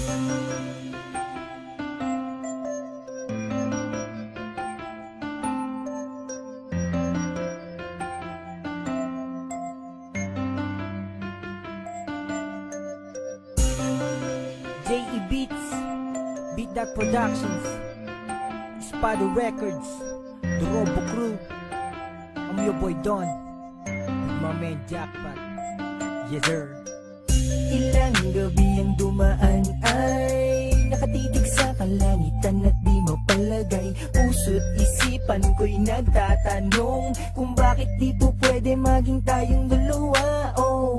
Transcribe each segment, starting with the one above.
J.E. Beats, Beat That Productions, Spado Records, The Robo Crew. I'm your boy Don, with my man Jackpot. Yes sir. Ilang gabi ang dumaan ay nakatitig sa kalangitan at di mapalagay. Puso't isipan ko'y nagtatanong kung bakit di po pwede maging tayong dalawa. Oh,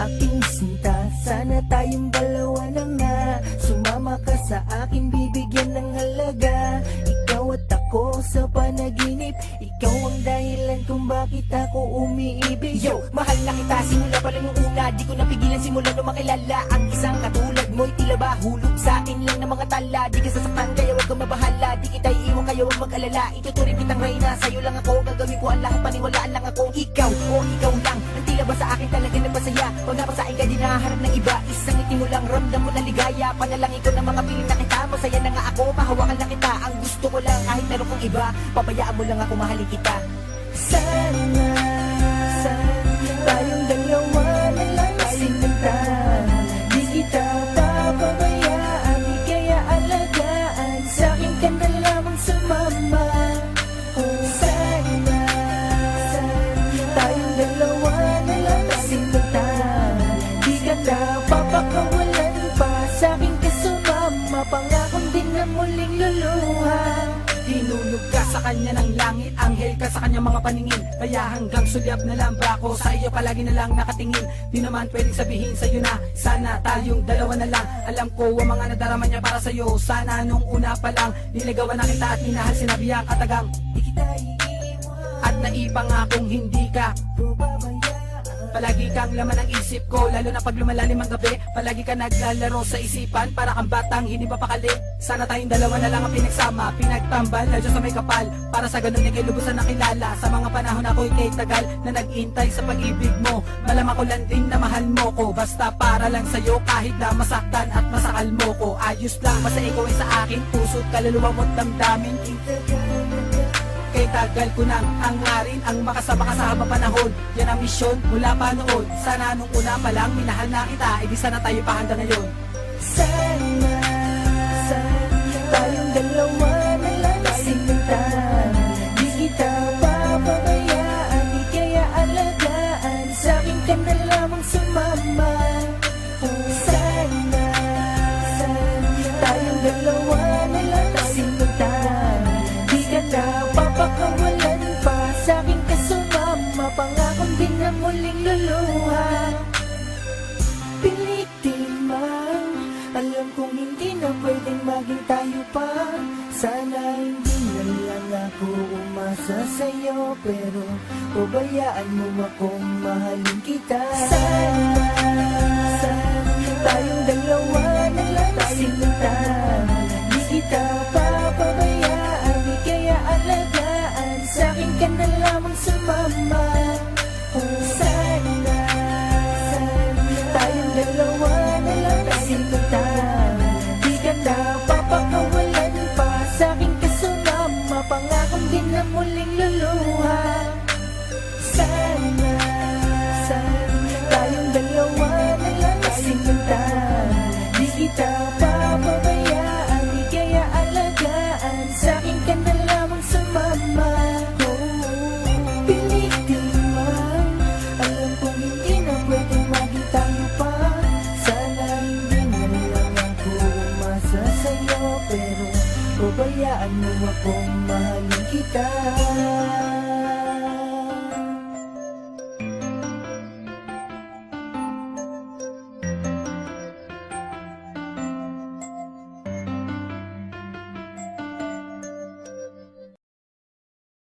aking sinta, sana tayong dalawa na nga. Sumama ka sa akin, bibigyan ng halaga. Ikaw at ako sa panaginip, ikaw ang dahilan kung bakit ako umiibig. Yo, mahal na kita simula pa lang yung una, di ko napigilan simula nung makilala. Ang isang katulad mo'y tila ba hulog sa akin lang ng mga tala. Di ka sasaktan kaya wag kang mabahala, di kita iiwan kaya wag mag-alala. Ituturing kitang reyna, sa'yo lang ako, gagawin ko ang lahat, paniwalaan lang ako. Ikaw, oh ikaw lang, ang tila ba sa akin talaga nagpasaya. Pag napasain ka di nahanap ng iba, isang ngiti mo lang, ramdam mo na ligaya. Panalangin ko na mga piling na kita, masaya na nga ako, mahawakan na kita. Ang gusto ko lang kahit meron kong iba, pabayaan mo lang ako, mahalin kita. Sana tayong dalawa na lang sinta, di kita papabayaan, di kaya alagaan, sa'kin ka na lamang sumama. Oh, sana tayong dalawa na lang sinta, di kita papakawalan pa, sa'kin ka sumama, pangakong din na muling luluha. Hinulog ka sa kanya ng langit, anghel ka sa kanya mga paningin. Kaya hanggang sulyap na lang ba ako, sa iyo palagi na lang nakatingin. Di naman pwedeng sabihin sa'yo na sana tayong dalawa na lang. Alam ko ang mga nadarama niya para sa'yo, sana nung una pa lang niligawan na kita at minahal, sinabi ang katagang Di kita iiwan, at naipangakong hindi ka pababayaan. palagi kang laman ng isip ko, lalo na pag lumalalim ang gabi. Palagi ka naglalaro sa isipan, para kang batang hindi mapakali. Sana tayong dalawa na lang ang pinagsama, pinagtambal na Diyos sa may kapal. Para sa ganun ikay lubusan na kilala, sa mga panahon ako'y kay tagal na nag-intay sa pag-ibig mo. Malaman ko lang din na mahal mo ko, basta para lang sa'yo kahit na masaktan at masakal mo ko. Ayos lang, basta ikaw ay sa akin, puso't kaluluwa mo't damdamin. Kay tagal ko nang hangarin ang makasama ka sa habang panahon. Yan ang misyon mula pa noon. Sana nung una pa lang minahal na kita, edi sana tayo pa hanggang ngayon. Sana tayong dalawa na lang sinta, di kita papabayaan, di kaya alagaan, sa'kin ka na lamang sumama. Oh, sana tayong dalawa na lang sinta, di kita papakawalan pa, sa'kin ka sumama, pangakong din na muling luluha. Pilitin man, alam kong hindi na pwedeng maging tayo pa. Sana hindi na lang ako umasa sa'yo, pero pabayaan mo akong mahalin kita. Sana tayong dalawa na lang sinta, di kita papabayaan, di kaya alagaan, sa'kin ka na lamang sumama. Oh, sana tayong dalawa na lang sinta, di kita papakawalan pa, sa'kin ka sumama, pangakong din na muling luluha. Sana tayong dalawa na lang sinta, di kita papabayaan, di kaya alagaan, sa'kin ka na lamang sumama. Pilitin man, alam kong hindi na pwedeng maging tayo pa. Sana hindi na lang ako umasa sa'yo, pero pabayaan mo akong mahalin kita.